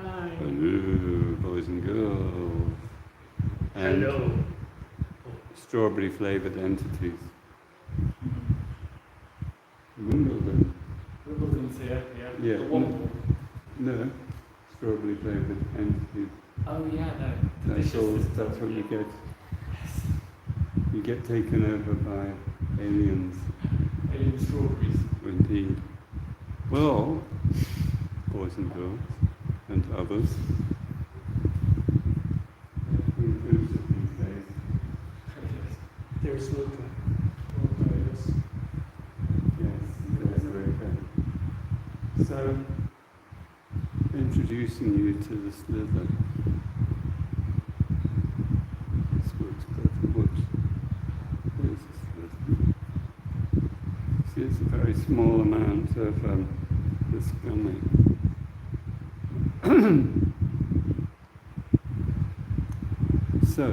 Hello, boys and girls. And Hello. strawberry flavoured entities. Wimbledon. Wimbledon's here, yeah. Yeah. The Womble. No, strawberry flavoured entities. Oh yeah, no. That's what you get. You get taken over by aliens. Alien strawberries. Indeed. Well, boys and girls, and others. Inclusive these days. There's Slither. Yes, that's very good. So, introducing you to the Slither. This works perfect. Whoops. There's the Slither. See, it's a very small amount of this gummy. So,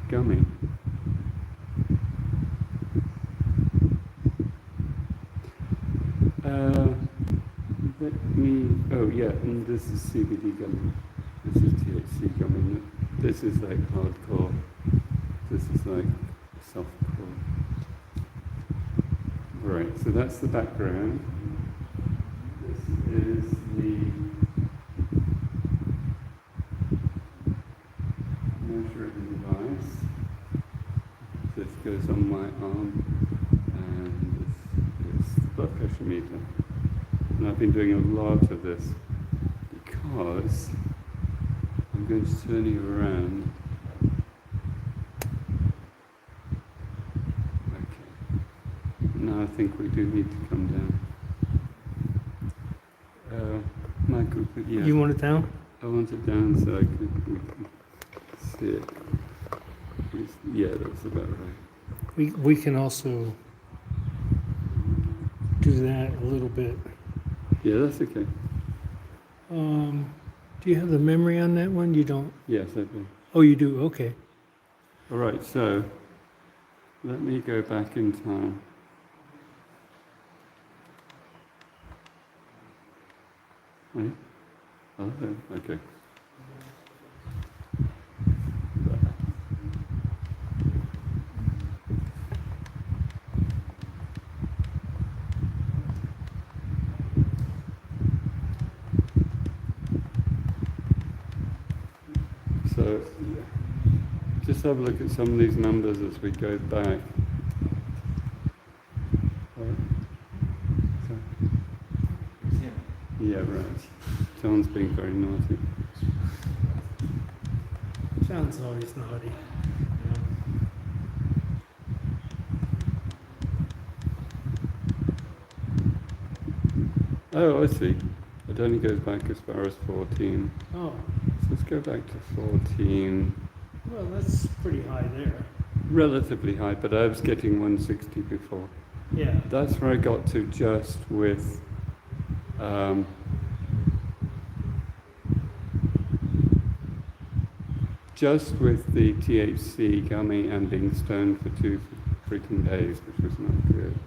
gummy. Let me, oh yeah, and this is CBD gummy. This is THC gummy. This is like hardcore. This is like softcore. Right, so that's the background. This is the measuring device. This goes on my arm, and this is the blood pressure meter. And I've been doing a lot of this because I'm going to turn you around. Okay. Now I think we do need to come down. Michael, yeah. You want it down? I want it down so we can see it. Yeah, that's about right. We can also do that a little bit. Yeah, that's okay. Do you have the memory on that one? You don't? Yes, I do. Oh, you do? Okay. All right, so let me go back in time. Right? Oh, okay. So just have a look at some of these numbers as we go back. Yeah, right. John's being very naughty. Sounds always naughty. Oh, I see. It only goes back as far as 14. Oh, So let's go back to 14. well, that's pretty high there. Relatively high, but I was getting 160 before. Yeah. That's where I got to just with the THC gummy and being stoned for 2 freaking days, which was not good.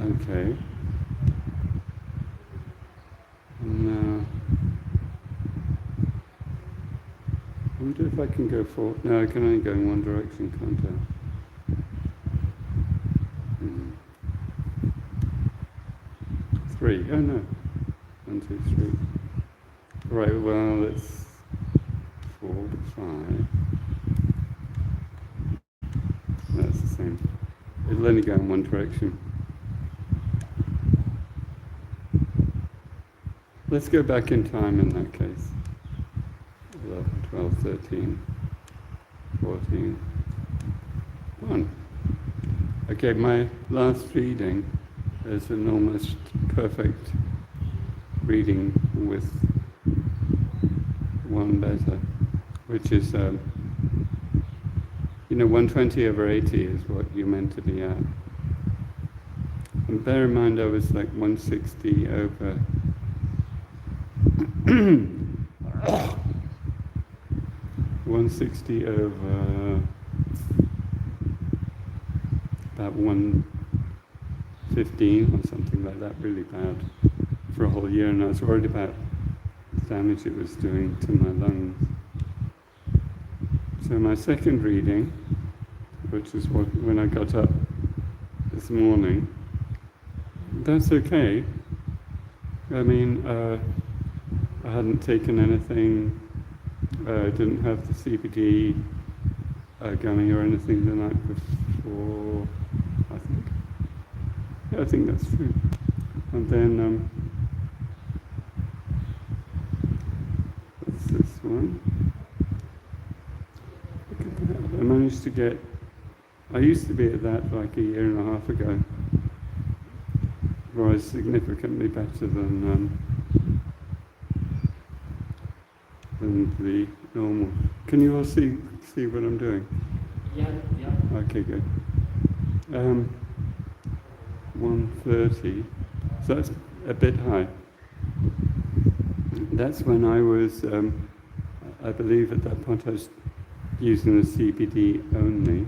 Okay. Now, I wonder if I can go forward. No, I can only go in one direction, can't I? 3. Oh no. 1, 2, 3. Right, well, it's 4 to 5. That's the same. It'll only go in one direction. Let's go back in time in that case. 11, 12, 13, 14, 1. Okay, my last reading is an almost perfect reading with one better, which is, 120/80 is what you're meant to be at. And bear in mind I was like 160 over 160 over about 115 or something like that, really bad for a whole year, and I was worried about damage it was doing to my lungs. So my second reading, which is when I got up this morning, that's okay. I mean, I hadn't taken anything, didn't have the CBD gummy or anything the night before, I think. Yeah, I think that's true. And then, what's this one? Look at that. I managed to get, I used to be at that like a year and a half ago, where I was significantly better than the normal. Can you all see what I'm doing? Yeah. Okay, good. 130. So that's a bit high. That's when I was, I believe at that point I was using the CBD only.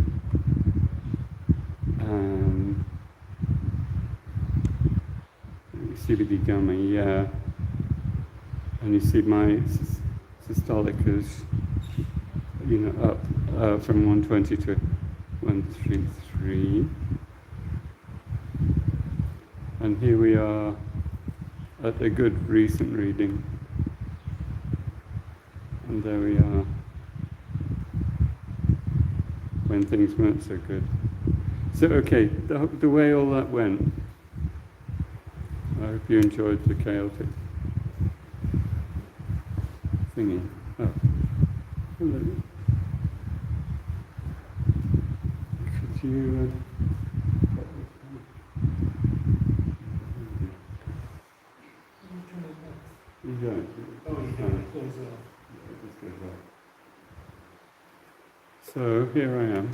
CBD gummy, yeah. And you see my systolic is, up from 120 to 133. And here we are at a good recent reading. And there we are when things weren't so good. So, okay, the way all that went, I hope you enjoyed the chaotic singing. Oh, hello. Could you... You don't? Oh, you can close it off. So here I am,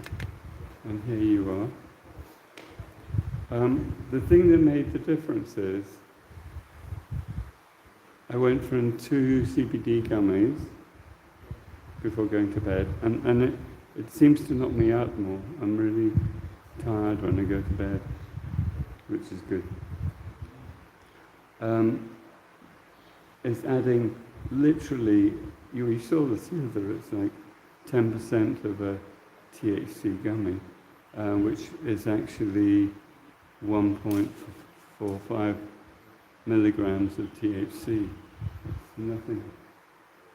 and here you are. The thing that made the difference is I went from 2 CBD gummies before going to bed, and it seems to knock me out more. I'm really tired when I go to bed, which is good. It's adding literally, you saw the Slither, it's like 10% of a THC gummy, which is actually 1.45 milligrams of THC. It's nothing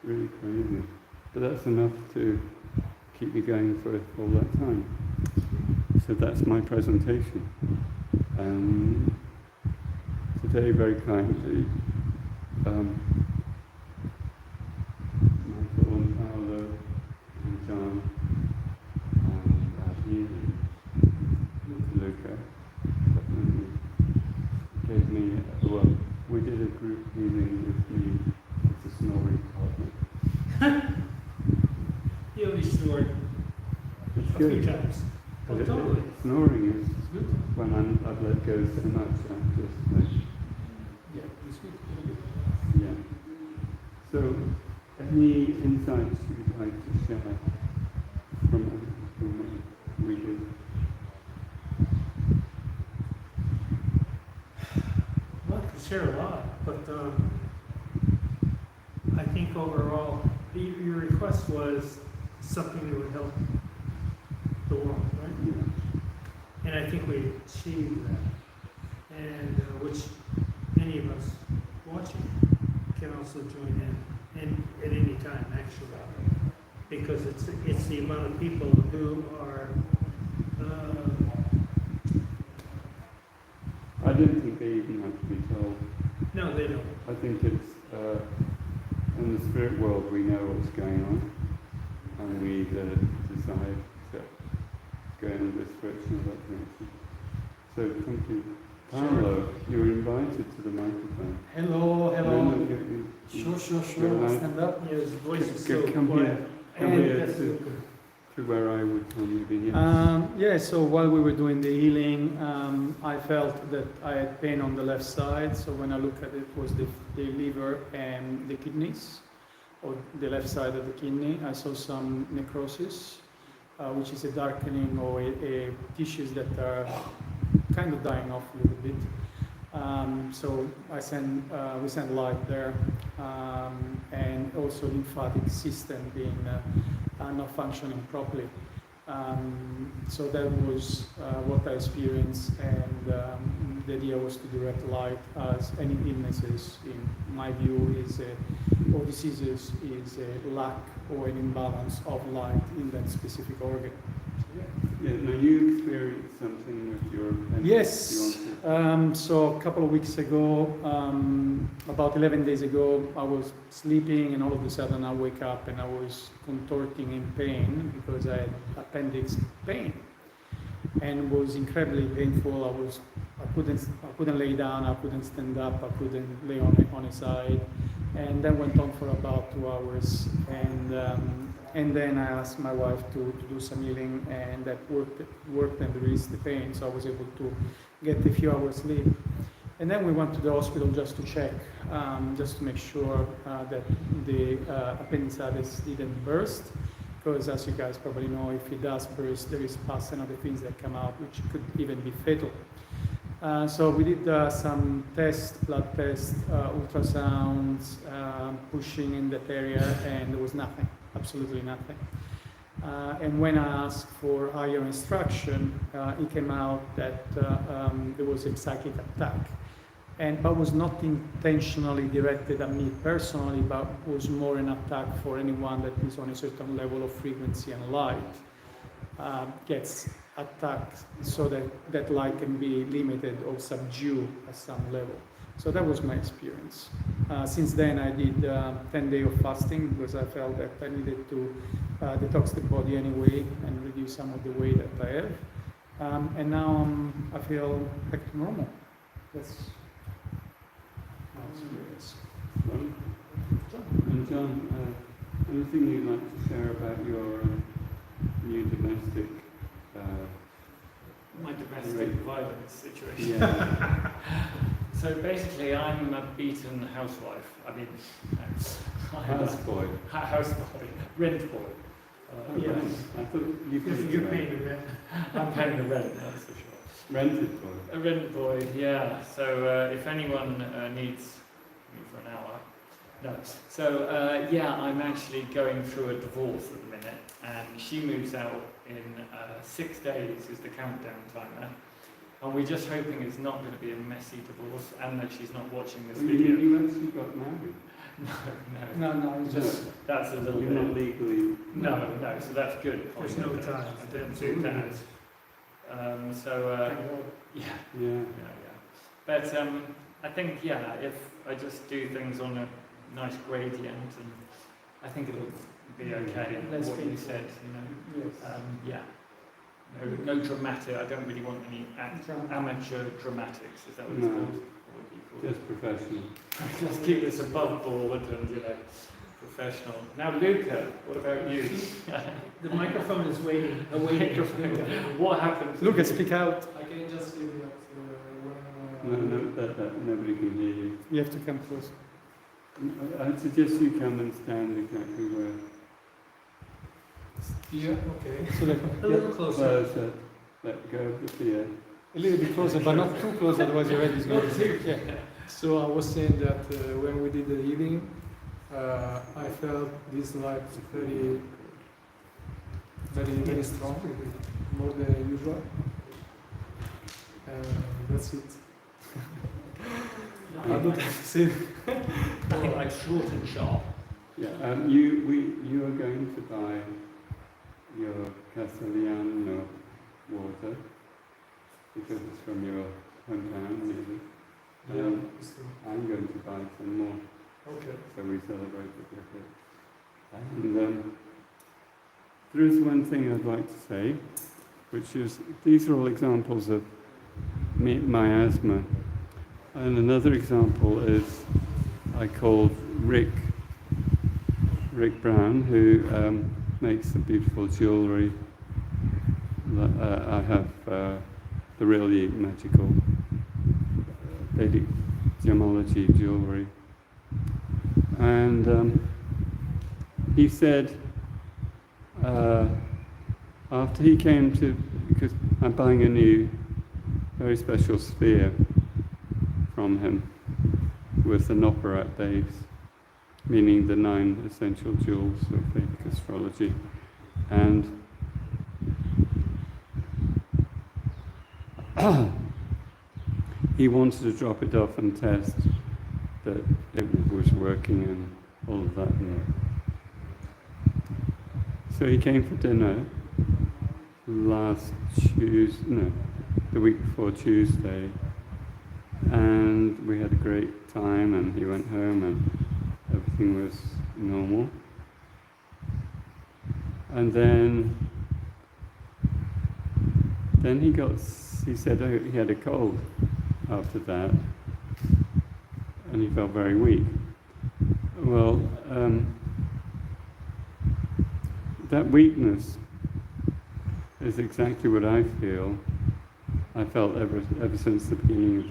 really crazy. But that's enough to keep me going for all that time. So that's my presentation. Today, very kindly, Michael and Paolo and John and Luca gave me, we did a group healing with me, with the snoring partner. You only snored It's a few good. times. Oh, But totally. Snoring is It's good. when I've let go so much, I'm just like, Yeah, it's good. yeah. So, any insights you'd like to share from what we did? Well, I could share a lot, but I think overall, your request was something that would help the world, right? Yeah. And I think we achieved that. And which any of us watching can also join in, and at any time, actually. Because it's the amount of people who are I don't think they even have to be told. no, they don't. I think it's, in the spirit world we know what's going on, and we either decide to go in this direction or that direction. So thank you. Paolo, you're invited to the microphone. Hello. No, you- Sure. You're allowed- Stand up. Yeah, his voice is so Come quiet. here. Come And here that's to where I would normally be here. So while we were doing the healing, I felt that I had pain on the left side. So when I look at it, was the liver and the kidneys, or the left side of the kidney. I saw some necrosis, which is a darkening or a tissues that are kind of dying off a little bit. So we send light there, also lymphatic system being not functioning properly. So that was what I experienced, and the idea was to direct light as any illnesses, in my view, or diseases, is a lack or an imbalance of light in that specific organ. Yeah, now you experienced something with your appendix. Yes. So a couple of weeks ago, about 11 days ago, I was sleeping and all of a sudden I wake up and I was contorting in pain because I had appendix pain, and it was incredibly painful. I couldn't lay down, I couldn't stand up, I couldn't lay on a side, and that went on for about 2 hours. And then I asked my wife to do some healing, and that worked and released the pain, so I was able to get a few hours sleep. And then we went to the hospital just to check, just to make sure that the appendicitis didn't burst, because as you guys probably know, if it does burst, there is pus and other things that come out, which could even be fatal. So we did some tests, blood tests, ultrasounds, pushing in that area, and there was nothing. Absolutely nothing. And when I asked for higher instruction, it came out that there was a psychic attack, but was not intentionally directed at me personally, but was more an attack for anyone that is on a certain level of frequency and light gets attacked, so that light can be limited or subdued at some level. So that was my experience. Since then, I did 10 days of fasting because I felt that I needed to detox the body anyway and reduce some of the weight that I have. And now I feel back to normal. That's my experience. And John, anything you'd like to share about your new domestic? My domestic violence situation. Yeah. So basically, I'm a beaten housewife. I mean, Houseboy. Houseboy, rent boy. Yeah. I thought you You're paying the rent. I'm paying the rent, that's for sure. Rented boy. A rent boy, yeah. So if anyone needs me for an hour, no. So yeah, I'm actually going through a divorce at the minute, and she moves out in 6 days is the countdown timer. And we're just hoping it's not going to be a messy divorce and that she's not watching this video. You actually got married? No, it's just That's a little You're bit. not legally... No, so that's good. There's no time. I didn't do that. Yeah. But I think, if I just do things on a nice gradient, and I think it'll be okay. Let's What be- you said, yes. No dramatic. I don't really want any amateur dramatics. Is that what it's No. called? What would you call it? Just professional. Just keep this above board and professional. Now, Luca, what about you? The microphone is awaiting. What happened? Lucas, speak out. I can just give you That nobody can hear you. You have to come close. I'd suggest you come and stand exactly where. Yeah, okay. So that, A little closer. Closer. Let go of the fear. a little bit closer, but not too close, otherwise your head is going to. Yeah. So I was saying that when we did the healing, I felt this light very, very, very strong, more than usual. That's it. I don't have to say. Like short and sharp. Yeah. You are going to buy your Castellano water because it's from your hometown, maybe. I'm going to buy some more, Okay. so we celebrate it with it. And there is one thing I'd like to say, which is these are all examples of miasma. And another example is I called Rick Brown, who makes the beautiful jewellery. I have the really magical Vedic gemology jewellery. And he said, after he came to, because I'm buying a new, very special sphere from him with an operette base. meaning the 9 essential jewels of Vedic astrology. And he wanted to drop it off and test that it was working and all of that. And so he came for dinner the week before Tuesday, and we had a great time, and he went home and everything was normal. And then he said he had a cold after that, and he felt very weak. Well, that weakness is exactly what I feel. I felt ever since the beginning of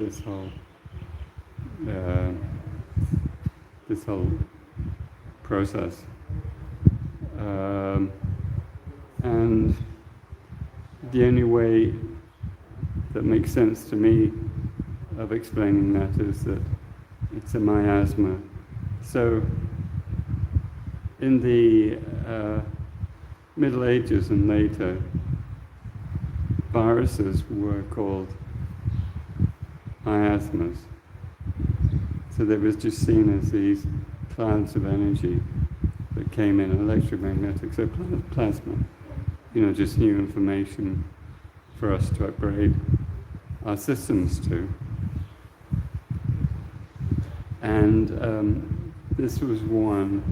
this whole process, and the only way that makes sense to me of explaining that is that it's a miasma. So in the Middle Ages and later, viruses were called miasmas. So they was just seen as these clouds of energy that came in, electromagnetic, so plasma, just new information for us to upgrade our systems to. And this was one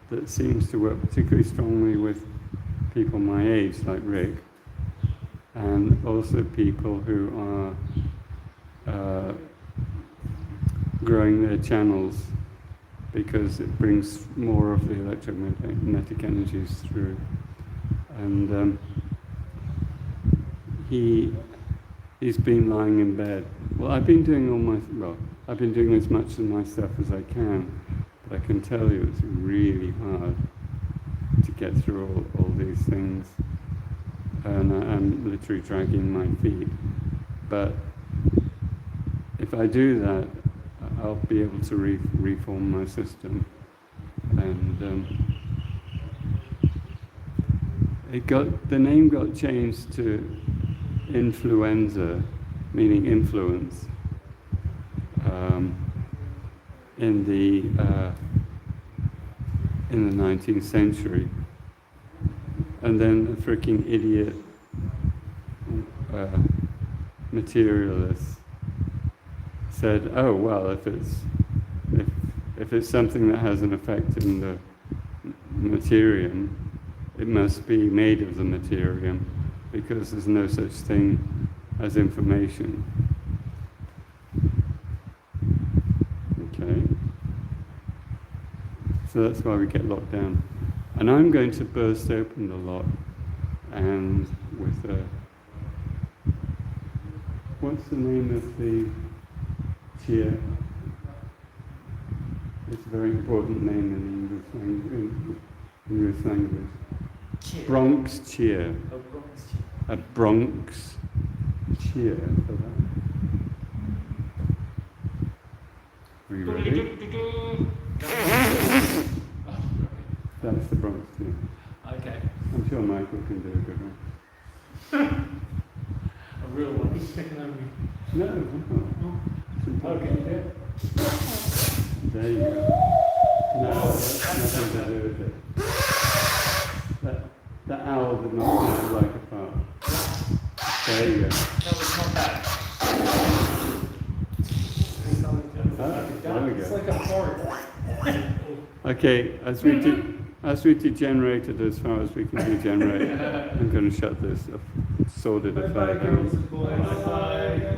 that seems to work particularly strongly with people my age, like Rick, and also people who are growing their channels, because it brings more of the electromagnetic energies through. And he's been lying in bed. Well, I've been doing as much of my stuff as I can, but I can tell you it's really hard to get through all these things, and I'm literally dragging my feet. But if I do that, I'll be able to reform my system. And the name got changed to influenza, meaning influence, in the 19th century. And then a freaking idiot materialist said, oh well, if it's something that has an effect in the materium, it must be made of the materium, because there's no such thing as information. Okay. So that's why we get locked down. And I'm going to burst open the lock, and with what's the name of the cheer? It's a very important name in English language. Cheer. Bronx cheer. Oh, Bronx cheer. A Bronx cheer for that. Are you ready? That's the Bronx cheer. Okay. I'm sure Michael can do a good one. A real one. He's picking on me. No, no. Okay. There you go. No, that's nothing to do with it. That owl did not sound like a fart. There you go. That was not bad. There we It's go. like a fart. Okay, as we degenerated as far as we can degenerate, I'm going to shut this sordid affair down. Bye.